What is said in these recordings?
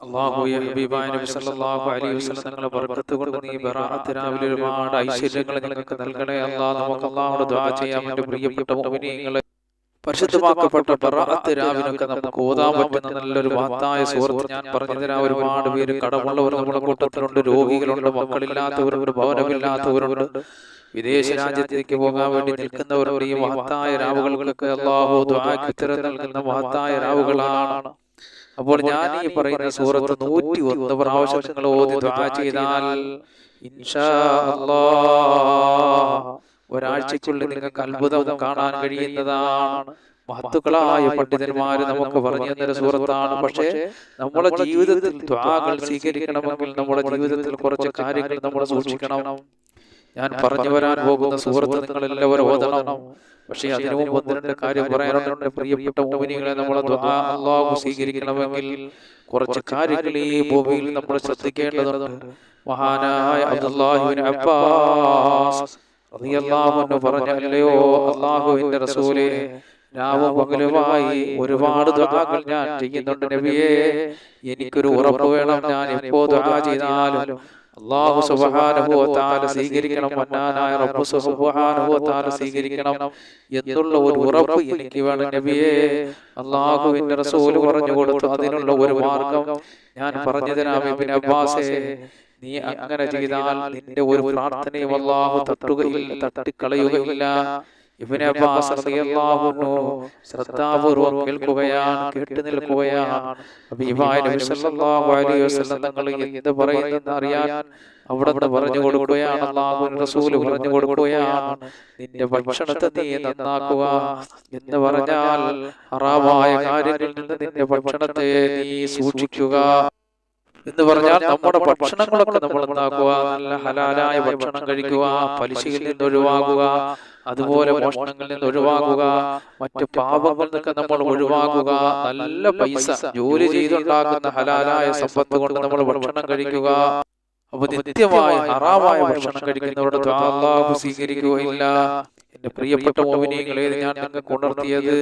അല്ലാഹുവേ ഹബീബായ നബി സല്ലല്ലാഹു അലൈഹി വസല്ലം തങ്ങളുടെ ബർക്കത്ത് കൊണ്ട് നീ ബറാഅത്ത് രാവിലെ ഒരുപാട് ഐശ്വര്യങ്ങൾ ഞങ്ങൾക്ക് നൽകണേ അല്ലാഹ്. നമുക്ക് അല്ലാഹുവോട് ദുആ ചെയ്യാം. എൻ്റെ പ്രിയപ്പെട്ട മുഅ്മിനീങ്ങളെ, പരിശുദ്ധമാക്കപ്പെട്ട ബറാഅത്ത് രാവിലൊക്കെ നമുക്ക് ഓതാൻ പറ്റുന്ന നല്ലൊരു മഹത്തായ സൂറത്ത് ഞാൻ പറഞ്ഞു തരാം. ഒരുപാട് പേര് കടമുള്ളവർ നമ്മുടെ കൂട്ടത്തിലുണ്ട്, രോഗികളുണ്ട്, മക്കളില്ലാത്തവരുണ്ട്, ഭവനമില്ലാത്തവരുണ്ട്, വിദേശ രാജ്യത്തേക്ക് പോകാൻ വേണ്ടി നിൽക്കുന്നവരുണ്ട്. ഈ മഹത്തായ രാവുകൾക്കൊക്കെ അല്ലാഹു ദുആക്ക് ഉത്തരം നൽകുന്ന മഹത്തായ രാവുകളാണ്. അപ്പോൾ ഞാൻ ഈ പറയുന്ന സൂറത്ത് 101 പ്രാവശ്യം നിങ്ങൾ ഓതി ദുആ ചെയ്താൽ ഇൻഷാ അല്ലാഹ് ഒരാഴ്ചയ്ക്കുള്ളിൽ നിങ്ങൾക്ക് അത്ഭുതം കാണാൻ കഴിയുന്നതാണ്. മഹത്തുക്കളായ പണ്ഡിതന്മാര് നമുക്ക് പറഞ്ഞു തന്നൊരു സൂറത്താണ്. പക്ഷേ നമ്മുടെ ജീവിതത്തിൽ ദുആകൾ സ്വീകരിക്കണമെങ്കിൽ നമ്മുടെ ജീവിതത്തിൽ കുറച്ച് കാര്യങ്ങൾ നമ്മൾ സൂക്ഷിക്കണം. ഞാൻ പറഞ്ഞു വരാൻ പോകുന്ന സൂറത്ത് നിങ്ങൾ എല്ലാവരും ഓതണം. പക്ഷേ അതിനു മുമ്പ് ഒന്ന് രണ്ട് കാര്യം പറയാനുണ്ട്. പ്രിയപ്പെട്ട മുഅ്മിനീങ്ങളെ, നമ്മളെ ദുആ അല്ലാഹു സ്വീകരിക്കണമെങ്കിൽ കുറച്ച് കാര്യങ്ങൾ ഈ ഭൂമിയിൽ നമ്മൾ ശ്രദ്ധിക്കേണ്ടതുണ്ട്. മഹാനായ അബ്ദുല്ലാഹി ഇബ്നു അബ്ബാസ് റളിയല്ലാഹു അൻഹു പറഞ്ഞല്ലോ, അല്ലാഹുവിന്റെ റസൂലേ, രാവും പകലുമായി ഒരുപാട് ദുആകൾ ഞാൻ ചെയ്യുന്നുണ്ട് നബിയേ. എനിക്കൊരു ഉറപ്പ് വേണം, ഞാൻ എപ്പോൾ ദുആ ചെയ്താലും അല്ലാഹു സുബ്ഹാനഹു വ തആല സ്വീകരിക്കണം, മന്നാനായ റബ്ബ് സുബ്ഹാനഹു വ തആല സ്വീകരിക്കണം എന്നുള്ള ഒരു ഉറപ്പ് എനിക്ക് വേണം നബിയേ. അല്ലാഹുവിന്റെ റസൂൽ പറഞ്ഞു കൊടുത്തു അതിനുള്ള ഒരു മാർഗം ഞാൻ പറഞ്ഞു തരാം. ഇബ്നു അബ്ബാസേ, നീ അങ്ങനെ ചെയ്താൽ നിന്റെ ഒരു പ്രാർത്ഥനയും അല്ലാഹു തട്ടിക്കളയുകയില്ല. ഇബ്നു അബ്ബാസ് റളിയല്ലാഹു അൻഹു ശ്രദ്ധാപൂർവ്വം കേൾക്കുകയാണ്, കേട്ടു നിൽക്കുകയാണ്. ഹബീബായ നബി സല്ലല്ലാഹു അലൈഹി വസല്ലം തങ്ങൾ എന്ത് പറയുന്നെന്ന് അറിയാൻ അവിടുന്ന് പറഞ്ഞു കൊടുക്കുകയാണ്. അല്ലാഹുവിന്റെ റസൂൽ പറഞ്ഞു കൊടുക്കുകയാണ്, നിന്റെ ഭക്ഷണത്തെ നീ നന്നാക്കുക എന്ന് പറഞ്ഞാൽ ഹറാമായ കാര്യങ്ങളിൽ നിന്ന് നിന്റെ ഭക്ഷണത്തെ നീ സൂക്ഷിക്കുക എന്ന് പറഞ്ഞാൽ നമ്മുടെ ഭക്ഷണങ്ങളൊക്കെ നമ്മൾ എന്താക്കുക, നല്ല ഹലാലായ ഭക്ഷണം കഴിക്കുക, പലിശയിൽ നിന്ന് ഒഴിവാക്കുക, അതുപോലെ മോഷണങ്ങളിൽ നിന്ന് ഒഴിവാക്കുക, മറ്റു പാപങ്ങളിൽ നിന്നൊക്കെ നമ്മൾ ഒഴിവാക്കുക. നല്ല പൈസ ജോലി ചെയ്തുണ്ടാക്കുന്ന ഹലാലായ സമ്പത്ത് കൊണ്ട് നമ്മൾ ഭക്ഷണം കഴിക്കുക. അപ്പൊ നിത്യമായ ഹറാമായ ഭക്ഷണം കഴിക്കുന്നവരുടെ ദുആ അല്ലാഹു സ്വീകരിക്കുകയില്ല. എന്റെ പ്രിയപ്പെട്ട മുഅ്മിനീങ്ങളെ, ഞാൻ നിങ്ങൾക്ക് ഉണർത്തിയത്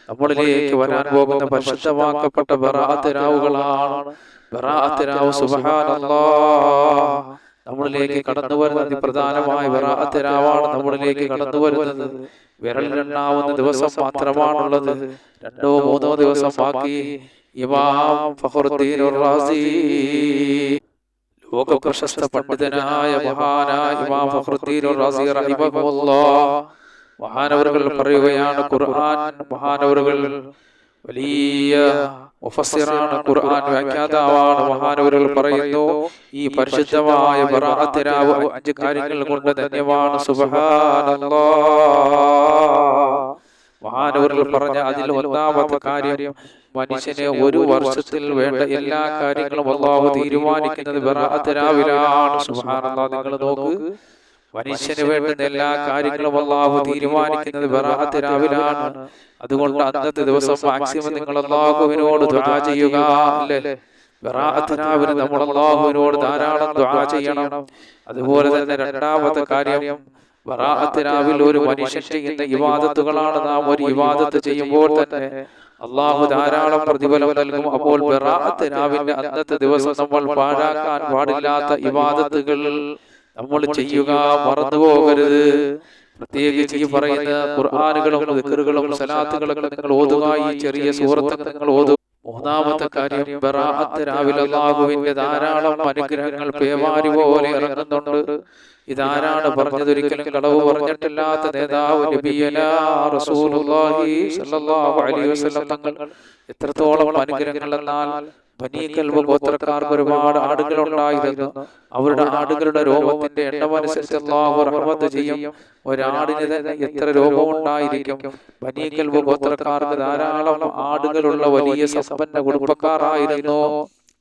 നമ്മളിലേക്ക് വരാൻ പോകുന്ന പരിശുദ്ധമാക്കപ്പെട്ട ബറാഅത്ത് രാവുകളാണ്. ബറാഅത്ത് രാവ് സുബ്ഹാനല്ലാഹ് നമ്മളിലേക്ക് കടന്നു വരുന്ന അതിപ്രധാനമായ ബറാഅത്ത് രാവാണ് നമ്മളിലേക്ക് കടന്നു വരുന്നത്. വിരലിലെണ്ണാവുന്ന ദിവസം മാത്രമാണുള്ളത്. 2-3 ദിവസം ബാക്കി. ഇമാം ഫഖറുദ്ദീൻ റാസി, ലോക പ്രശസ്ത പണ്ഡിതനായ മഹാനായ ഇമാം ഫഖറുദ്ദീൻ റാസി റഹിമഹുല്ലാഹ് മഹാനവറുകൾ പറയുകയാണ്, ഖുർആൻ മഹാനവറുകൾ വലിയ മുഫസ്സിറാണ്, ഖുർആൻ വ്യാഖ്യാതാവാണ്. മഹാനവറുകൾ പറയുന്നു, ഈ പരിശുദ്ധമായ ബറാഅത്ത് രാവ് 5 കാര്യങ്ങൾ കൊണ്ട് ധന്യമാണ്. സുബ്ഹാനല്ലാഹ്. മഹാനവറുകൾ പറഞ്ഞ അതിൽ ഒന്നാമത്തെ കാര്യം, മനുഷ്യന് ഒരു വർഷത്തിൽ വേണ്ട എല്ലാ കാര്യങ്ങളും അല്ലാഹു തീരുമാനിക്കുന്നത് ബറാഅത്ത് രാവിലാണ്. സുബ്ഹാനല്ലാഹ്. നിങ്ങൾ നോക്ക്, മനുഷ്യന് വേണ്ടുന്ന എല്ലാ കാര്യങ്ങളും അല്ലാഹു തീരുമാനിക്കുന്നത് ബറാഅത്ത് രാവിലാണ്. അതുകൊണ്ട് അന്നത്തെ ദിവസം മാക്സിമം നിങ്ങൾ അല്ലാഹുവിനോട് ദുആ ചെയ്യുക. അല്ലേ? ബറാഅത്ത് രാവിലെ നമ്മൾ അല്ലാഹുവിനോട് ധാരാളം ദുആ ചെയ്യണം. അതുപോലെ തന്നെ രണ്ടാമത്തെ കാര്യം, ബറാഅത്ത് രാവിലെ ഒരു മനുഷ്യൻ ചെയ്യുന്ന ഇബാദത്തുകളാണ്. നാം ഒരു ഇബാദത്ത് ചെയ്യുമ്പോൾ തന്നെ അല്ലാഹു ധാരാളം പ്രതിഫലം നൽകും. അപ്പോൾ ബറാഅത്ത് രാവിലെ അന്നത്തെ ദിവസം നമ്മൾ പാഴാക്കാൻ പാടില്ലാത്ത ഇബാദത്തുകൾ നമ്മൾ ചെയ്യുക, മറന്നുപോകരുത്. പ്രത്യേകിച്ച് ഈ പറയുന്ന ഖുർആനുകളും ദിക്റുകളും സലാത്തുകളൊക്കെ നിങ്ങൾ ഓതുക. ഈ ചെറിയ സൂറത്തൊക്കെ നിങ്ങൾ ഓതുക. മൂന്നാമത്തെ കാര്യം, ബറാഅത്ത് രാവിലെ അല്ലാഹുവിന്റെ ധാരാളം അനുഗ്രഹങ്ങൾ പേമാരി പോലെ ഇറങ്ങുന്നുണ്ട്. ഇതാരാണ് പറഞ്ഞതൊരിക്കലും കളവ് പറഞ്ഞിട്ടില്ലാത്ത നേതാവ് നബിയനാ റസൂലുള്ളാഹി സ്വല്ലല്ലാഹു അലൈഹി വസല്ലം തങ്ങൾ. എത്രത്തോളം അനുഗ്രഹങ്ങൾ എന്നാൽ, ബനീ കൽബ് ഗോത്രക്കാർക്ക് ഒരുപാട് ആടുകളുണ്ടായിരുന്നു. അവരുടെ ആടുകളുടെ രോമത്തിന്റെ എണ്ണമനുസരിച്ച് അല്ലാഹു റഹ്മത്ത് ചെയ്യും. ഒരാടിന് തന്നെ എത്ര രോമമുണ്ടായിരിക്കും. ബനീ കൽബ് ഗോത്രക്കാർക്ക് ധാരാളം ആടുകളുള്ള വലിയ സമ്പന്ന കുടുംബക്കാരായിരുന്നു.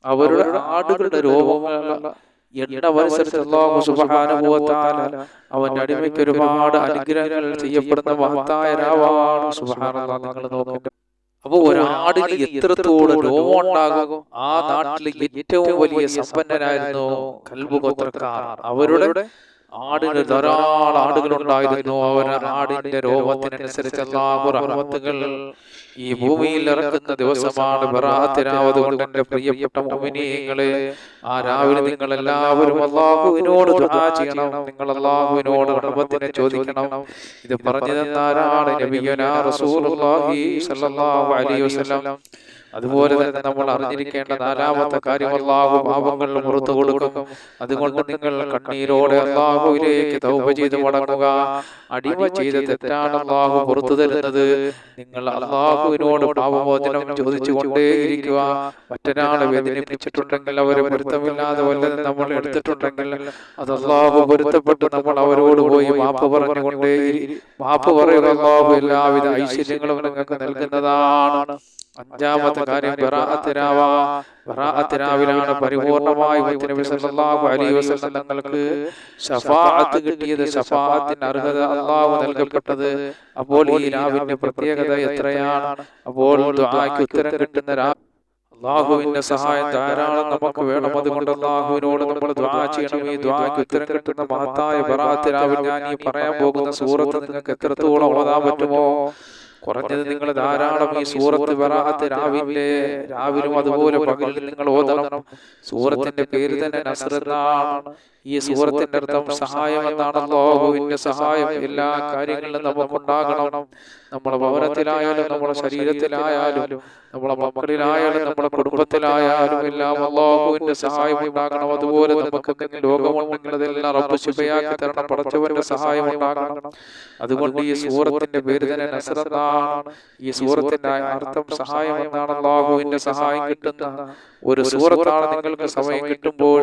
അവരുടെ ആടുകളുടെ രോമമുള്ള എണ്ണമനുസരിച്ച് അല്ലാഹു സുബ്ഹാനഹു വ തആല അവന്റെ അടിമയ്ക്ക് ഒരുപാട് അനുഗ്രഹങ്ങൾ ചെയ്യപ്പെടുന്ന മഹത്തായ രാവാണ്. സുബ്ഹാനല്ലാഹ്. നിങ്ങൾ നോക്കുക, അപ്പൊ ഒരാടിന് എത്രത്തോളം രോമം ഉണ്ടാകും. ആ നാട്ടിലെ ഏറ്റവും വലിയ സമ്പന്നരായിരുന്നു കൽബ് ഗോത്രക്കാർ. അവരുടെ ആടിന് ധാരാളം ആടുകളുണ്ടായിരുന്നു. അവർ ആടിന്റെ രോമത്തിനനുസരിച്ച് അല്ലാഹു റഹ്മത്തുകൾ ഈ ഭൂമിയിൽ ഇറക്കുന്ന ദിവസമാണ് ബറാഅത്ത് രാവ്. അതുകൊണ്ട് എന്റെ പ്രിയപ്പെട്ട മുഅ്മിനീങ്ങളെ, ആ രാവിലെ നിങ്ങൾ എല്ലാവരും അല്ലാഹുവിനോട് ദുആ ചെയ്യണം. നിങ്ങൾ അല്ലാഹുവിനോട് റഹ്മത്തിനെ ചോദിക്കണം. ഇത് പറഞ്ഞു തന്നാരാണ് നബിയുനാ റസൂലുള്ളാഹി സ്വല്ലല്ലാഹു അലൈഹി വസല്ലം. അതുപോലെ തന്നെ നമ്മൾ അറിഞ്ഞിരിക്കേണ്ട നാലാമത്തെ കാര്യം, അല്ലാഹു പാപങ്ങൾ പുറത്തു കൊടുക്കും. അതുകൊണ്ട് നിങ്ങൾ കണ്ണീരോടെ അല്ലാഹുവിലേക്ക് തൗബ ചെയ്ത് മടങ്ങുക. അടിമ ചെയ്ത തെറ്റാണ് അല്ലാഹു പുറത്തു തരുന്നത്. നിങ്ങൾ അല്ലാഹുവിനോട് പാപമോചനം ചോദിച്ചുകൊണ്ടേയിരിക്കുക. മറ്റൊരാളെ വേദനിപ്പിച്ചിട്ടുണ്ടെങ്കിൽ, അവരെ പൊരുത്തമില്ലാതെ വല്ലതും നമ്മൾ എടുത്തിട്ടുണ്ടെങ്കിൽ അത് അല്ലാഹു പൊരുത്തപ്പെട്ട് നമ്മൾ അവരോട് പോയി മാപ്പ് പറഞ്ഞുകൊണ്ടേ മാപ്പ് പറയുക. അല്ലാഹു എല്ലാവിധ ഐശ്വര്യങ്ങളും നിങ്ങൾക്ക് നൽകുന്നതാണ്. അഞ്ചാമത്തെ കാര്യം ബറാഅത്ത് രാവ്. ബറാഅത്ത് രാവിലാണ് പരിപൂർണമായി നബി സല്ലല്ലാഹു അലൈഹി വസല്ലം തങ്ങൾക്ക് ശഫാഅത്ത് കിട്ടിയത്, ശഫാഅത്തിന് അർഹത അല്ലാഹു നൽകപ്പെട്ടത്. അപ്പോൾ ഈ രാവിന്റെ പ്രത്യേകത എത്രയാണ്! അപ്പോൾ ദുആക്ക് ഉത്തരം കിട്ടുന്ന അല്ലാഹുവിന്റെ സഹായം ധാരാളം നമുക്ക് വേണം. അതുകൊണ്ട് അല്ലാഹുവിനോട് നമ്മൾ ദുആ ചെയ്യണം. ഈ ദുആക്ക് ഉത്തരം കിട്ടുന്ന മഹത്തായ ബറാഅത്ത് രാവിൽ ഞാൻ ഈ പറയാൻ പോകുന്ന സൂറത്ത് നിങ്ങൾക്ക് എത്രത്തോളം ഓതാൻ പറ്റുമോ കുറഞ്ഞത് നിങ്ങൾ ധാരാളം ഈ സൂറത്ത് ബറാഅത്ത് രാവിലും അതുപോലെ പകലിൽ നിങ്ങൾ ഓതണം. സൂറത്തിന്റെ പേര് തന്നെ നസ്ർ എന്നാണ്. ഈ സൂറത്തിന്റെ അർത്ഥം സഹായം എന്നാണ്. അല്ലാഹുവിന്റെ സഹായം എല്ലാ കാര്യങ്ങളിലും നമുക്കുണ്ടാകണം. നമ്മുടെ ഭവനത്തിലായാലും നമ്മുടെ ശരീരത്തിലായാലും നമ്മുടെ മക്കളിലായാലും നമ്മുടെ കുടുംബത്തിലായാലും എല്ലാം അല്ലാഹുവിന്റെ സഹായം ഉണ്ടാകണം. അതുപോലെ നമുക്ക് രോഗമുണ്ടെങ്കിൽ അതെല്ലാം റബ്ബ് ശിഫയാക്കി തരണം. പടച്ചവന്റെ സഹായം ഉണ്ടാകണം. അതുകൊണ്ട് ഈ സൂറത്തിന്റെ പേര് തന്നെ നസ്ർ എന്നാണ്. ഈ സൂറത്തിന്റെ അർത്ഥം സഹായം എന്നാണ്. അല്ലാഹുവിന്റെ സഹായം കിട്ടുന്ന ഒരു സൂറത്താണ്. നിങ്ങൾക്ക് സമയം കിട്ടുമ്പോൾ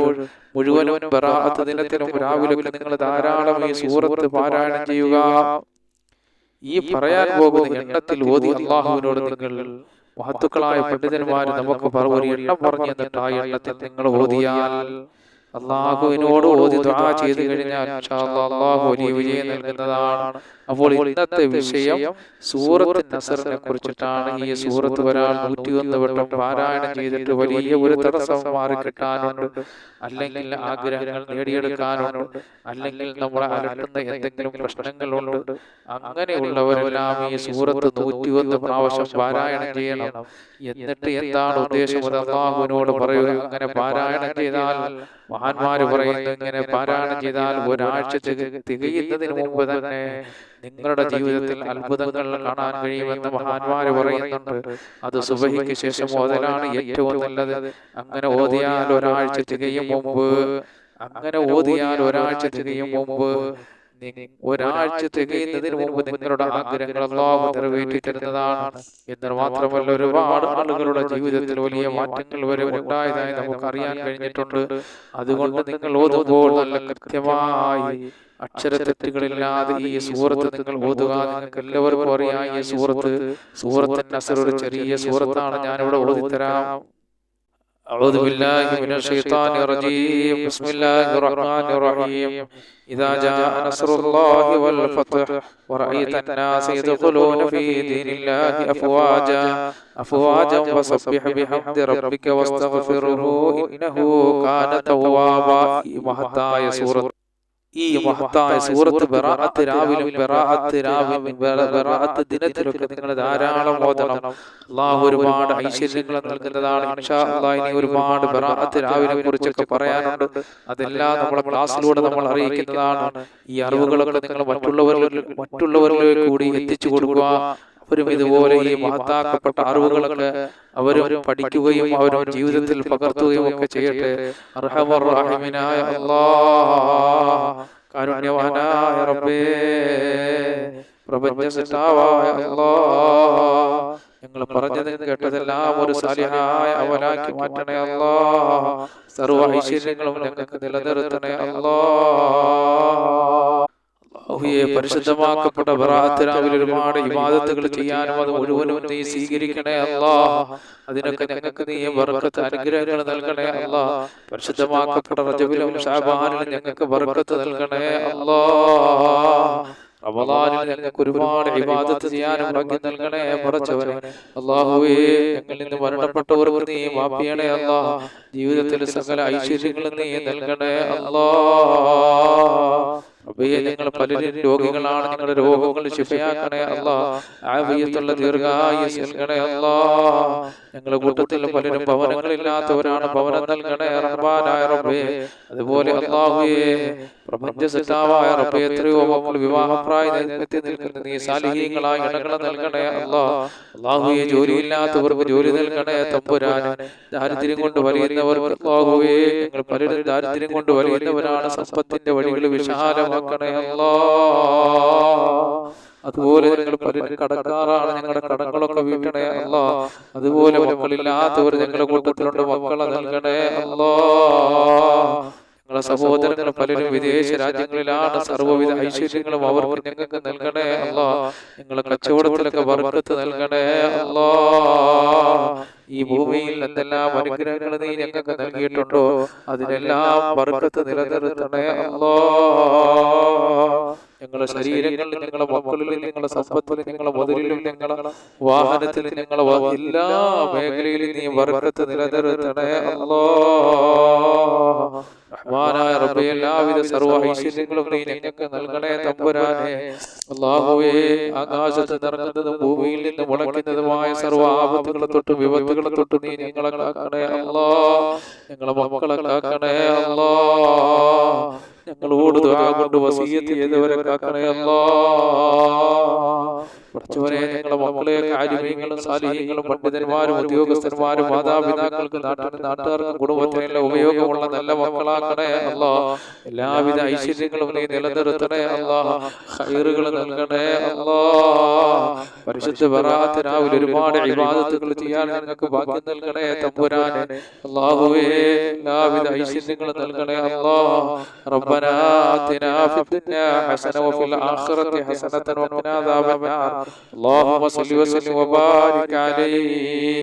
മുഴുവനും ബറാഅത്ത് ദിനത്തിനും രാവിലെ നിങ്ങൾ ധാരാളം ഈ സൂറത്ത് പാരായണം ചെയ്യുക. ഈ പറയാൻ പോകുന്ന എണ്ണത്തിൽ ഓതി അല്ലാഹുവിനോട് നിങ്ങൾ മഹത്തുക്കളായ പണ്ഡിതന്മാർ നമുക്ക് ഒരു എണ്ണം പറഞ്ഞു തന്നിട്ട് ആ എണ്ണത്തിൽ നിങ്ങൾ ഓതിയാൽ, അല്ലാഹുവിനോട് ഓതി ദുആ ചെയ്തു കഴിഞ്ഞാൽ ഇൻഷാ അല്ലാഹ് അല്ലാഹു വലിയ വിജയം നൽകുന്നതാണ്. അപ്പോൾ ഇന്നത്തെ വിഷയം സൂറത്ത് നസ്റിനെ കുറിച്ചിട്ടാണ്. ഈ സൂറത്ത് ഒരാൾ 101 വട്ടം പാരായണം ചെയ്തിട്ട് വലിയ ഒരു തടസ്സം മാറിക്കിട്ടാനുണ്ട്, അല്ലെങ്കിൽ ആഗ്രഹങ്ങൾ നേടിയെടുക്കാനുണ്ട്, അല്ലെങ്കിൽ നമ്മളെ അലട്ടുന്ന എന്തെങ്കിലും പ്രശ്നങ്ങളുണ്ട്. അങ്ങനെയുള്ളവരെല്ലാം ഈ സൂറത്ത് 101 പ്രാവശ്യം പാരായണം ചെയ്യണം. എന്നിട്ട് എന്താണ് ഉദ്ദേശം അത് അല്ലാഹുവിനോട് പറയുക. അങ്ങനെ പാരായണം ചെയ്താൽ മഹാന്മാര് പറയുന്നു, ഇങ്ങനെ പാരായണം ചെയ്താൽ ഒരാഴ്ച തികയുന്നതിന് മുമ്പ് തന്നെ നിങ്ങളുടെ ജീവിതത്തിൽ അത്ഭുതങ്ങൾ കാണാൻ കഴിയുമെന്ന് മഹാന്മാര് പറയുന്നുണ്ട്. അത് സുബഹിക്ക് ശേഷം ഓതലാണ് ഏറ്റവും നല്ലത്. അങ്ങനെ ഓതിയാൽ ഒരാഴ്ച തികയും മുമ്പ് ഒരാഴ്ച തികയുന്നതിന് മുമ്പ് നിങ്ങളുടെ ആഗ്രഹങ്ങൾ അല്ലാഹു നിറവേറ്റി തരുന്നതാണ്. എന്ന് മാത്രമല്ല, ഒരുപാട് ആളുകളുടെ ജീവിതത്തിൽ വലിയ മാറ്റങ്ങൾ വരെ ഉണ്ടായതായി നമുക്ക് അറിയാൻ കഴിഞ്ഞിട്ടുണ്ട്. അതുകൊണ്ട് നിങ്ങൾ ഓതുമ്പോൾ നല്ല കൃത്യമായി അക്ഷരത്തെറ്റുകളില്ലാതെ ഈ സൂറത്ത് നിങ്ങൾ ഓതുക. നിങ്ങൾക്ക് എല്ലാവർക്കും അറിയാം ഈ സൂറത്ത് നസ്ർ ഒരു ചെറിയ സൂറത്താണ്. ഞാനിവിടെ ഓതിത്തരാം. أعوذ بالله من الشيطان الرجيم. بسم الله الرحمن الرحيم. إذا جاء نصر الله والفتح ورأيت الناس يدخلون في دين الله أفواجا فسبح بحمد ربك واستغفره إنه كان توابا. മഹത്തായ സൂറത്ത്. ഈ മഹത്തായ സൂറത്ത് ബറാഅത്ത് രാവിലും ബറാഅത്ത് ദിനത്തിലൊക്കെ നിങ്ങൾ ധാരാളം ഓതണം. അല്ലാഹു ഒരുപാട് ഐശ്വര്യങ്ങൾ നൽകുന്നതാണ്. ഇൻഷാ അല്ലാഹ് ഇനി ഒരുപാട് ബറാഅത്ത് രാവിനെ കുറിച്ചൊക്കെ പറയാനുണ്ട്. അതെല്ലാം നമ്മുടെ ക്ലാസ്സിലൂടെ നമ്മൾ അറിയിക്കുന്നതാണ്. ഈ അറിവുകളൊക്കെ നിങ്ങൾ മറ്റുള്ളവരിലേക്ക് കൂടി എത്തിച്ചു കൊടുക്കുക. അവരും ഇതുപോലെ ഈ മഹത്താക്കപ്പെട്ട അറിവുകളൊക്കെ അവരും പഠിക്കുകയും അവരും ജീവിതത്തിൽ പകർത്തുകയും ഒക്കെ ചെയ്യട്ടെ. അർഹമർ റഹീമിനായ അല്ലാഹ്, കാരുണ്യവാനായ റബ്ബേ, പ്രപഞ്ചസൃഷ്ടാവായ അല്ലാഹ്, ഞങ്ങൾ പറഞ്ഞത് കേട്ടതെല്ലാം ഒരു സാലിഹായ അമലാക്കി മാറ്റണേ അല്ലാഹ്. സർവ്വ ഐശ്വര്യങ്ങളും ഞങ്ങൾക്ക് നിലനിർത്തണേ അല്ലാഹ്. അല്ലാഹുവേ പരിശുദ്ധമാക്കപ്പെട്ട ബറാഅത്തിനാവിൽ ഒരുപാട് ഇബാദത്തുകൾ ചെയ്യാനും അത് മുഴുവനും നീ സ്വീകരിക്കണേ അല്ലാഹ്. അതിനൊക്കെ ഞങ്ങൾക്ക് നീ ബർക്കത്ത് അനുഗ്രഹങ്ങൾ നൽകണേ അല്ലാഹ്. പരിശുദ്ധമാക്കപ്പെട്ട റജബിലും ശഅബാനിലും ഞങ്ങൾക്ക് ബർക്കത്ത് നൽകണേ അല്ലാഹ്. റമളാനിൽ ഞങ്ങൾക്ക് ഒരുപാട് ഇബാദത്ത് ചെയ്യാനും ഭാഗ്യം നൽകണേ പടച്ചവനെ. അല്ലാഹുവേ ഞങ്ങളിൽ നിന്ന് മരണപ്പെട്ടവർക്ക് നീ മാഫ് ചെയ്യണേ അല്ലാഹ്. ജീവിതത്തിൽ സകല ഐശ്വര്യങ്ങളും നീ നൽകണേ അല്ലാഹ്. ഞങ്ങൾ പലരും രോഗികളാണ്, ഞങ്ങളുടെ രോഗങ്ങൾ ശിഫയാക്കണേ അല്ലാഹ്. ആഫിയത്തുള്ള ദീർഘായുസ്സ് നൽകണേ അല്ലാഹ്. ഞങ്ങളുടെ കൂട്ടത്തിൽ പലരും ഭവനങ്ങളില്ലാത്തവരാണ്, ഭവനം നൽകണേ റഹ്മാനായ റബ്ബേ. അതുപോലെ അല്ലാഹുവേ പ്രപഞ്ച സൃഷ്ടാവായ റബ്ബേ എത്രയോ മക്കൾ വിവാഹപ്രായത്തിൽ നിൽക്കുന്ന നീ സാലിഹീങ്ങളായ ഇണകളെ നൽകണേ അല്ലാഹ്. അല്ലാഹുവേ ജോലിയില്ലാത്തവർക്ക് ജോലി നൽകണേ തമ്പുരാനെ. ദാരിദ്ര്യം കൊണ്ട് വലിയുന്നവർക്ക് അല്ലാഹുവേ ഞങ്ങൾ പലരും ദാരിദ്ര്യം കൊണ്ട് വലിയുന്നവരാണ്, സമ്പത്തിന്റെ വഴികൾ വിശാലമാക്കണേ അല്ലാഹ്. അതുപോലെ ഞങ്ങൾ പലരും കടക്കാറാണ്, ഞങ്ങളുടെ കടങ്ങളൊക്കെ വീട്ടണേ അല്ലാഹ്. അതുപോലെ മക്കളില്ലാത്തവർ ഞങ്ങളുടെ കൂട്ടത്തിലുണ്ട്, മക്കളെ നൽകണേ അല്ലാഹ്. ഞങ്ങളുടെ സഹോദരങ്ങൾ പലരും വിദേശ രാജ്യങ്ങളിലാണ്, സർവ്വവിധ ഐശ്വര്യങ്ങളും അവർക്ക് ഞങ്ങൾക്ക് നൽകണേ അല്ലാഹ്. ഞങ്ങളുടെ കച്ചവടത്തിലൊക്കെ ബർക്കത്ത് നൽകണേ അല്ലാഹ്. ഈ ഭൂമിയിൽ എന്തെല്ലാം അനുഗ്രഹങ്ങൾ നീ ഞങ്ങൾക്ക് നൽകിയിട്ടുണ്ടോ അതിനെല്ലാം ബർക്കത്ത് നിലനിർത്തണേ അല്ലാഹ്. ഞങ്ങളുടെ ശരീരങ്ങളിൽ, ഞങ്ങളുടെ മക്കളിൽ, ഞങ്ങളുടെ സമ്പത്തിൽ, ഞങ്ങളുടെ മുതലിലും, ഞങ്ങളുടെ വാഹനത്തിൽ, ഞങ്ങളുടെ എല്ലാ മേഖലയിലും നീ ബർക്കത്ത് നിലനിർത്തണേ അല്ലാഹ്. റഹ്മാനായ റബ്ബേ എല്ലാവിധ സർവ്വ ഐശ്വര്യങ്ങളും നീ ഞങ്ങൾക്ക് നൽകണേ തമ്പുരാനെ. അല്ലാഹുവേ ആകാശത്ത് നിറങ്ങുന്നതും ഭൂമിയിൽ നിന്ന് മുളയ്ക്കുന്നതുമായ സർവ്വ ആപത്തുകളെ തൊട്ട് വിപത്തുകളെ തൊട്ട് നീ ഞങ്ങളെ കാക്കണേ അല്ലാഹ്. ഞങ്ങളെ മക്കളെ കാക്കണേ അല്ലാഹ്. ഞങ്ങളോട് ദുആ കൊണ്ട് വസിയത്ത് ചെയ്തവരെ കാക്കണേ അല്ലാഹ്. പടച്ചവനെ ഞങ്ങളുടെ മക്കളെയൊക്കെ ആലിമീങ്ങളും സാലിഹീങ്ങളും പണ്ഡിതന്മാരും ഉദ്യോഗസ്ഥന്മാരും മാതാപിതാക്കൾക്ക് നാട്ടുകാർക്കും കുടുംബത്തിനെല്ലാം ഉപയോഗമുള്ള നല്ല മക്കളാക്കണേ അല്ലാഹ്. എല്ലാവിധ ഐശ്വര്യങ്ങളും നീ നിലനിർത്തണേ അല്ലാഹ്. ഖൈറുകൾ നൽകണേ അല്ലാഹ്. പരിശുദ്ധ ബറാഅത്തിനാവിൽ ഒരുപാട് ഇബാദത്തുകൾ ചെയ്യാൻ ഞങ്ങൾക്ക് ഭാഗ്യം നൽകണേ തമ്പുരാനെ. അല്ലാഹുവേ എല്ലാവിധ ഐശ്വര്യങ്ങളും നൽകണേ അല്ലാഹ്. റബ്ബനാ ആതിനാ ഫിദ്ദുനിയാ ഹസന വഫിൽ ആഖിറതി ഹസനതൻ വഖിനാ അദാബന്നാർ. اللهم صل وسلم وبارك عليه.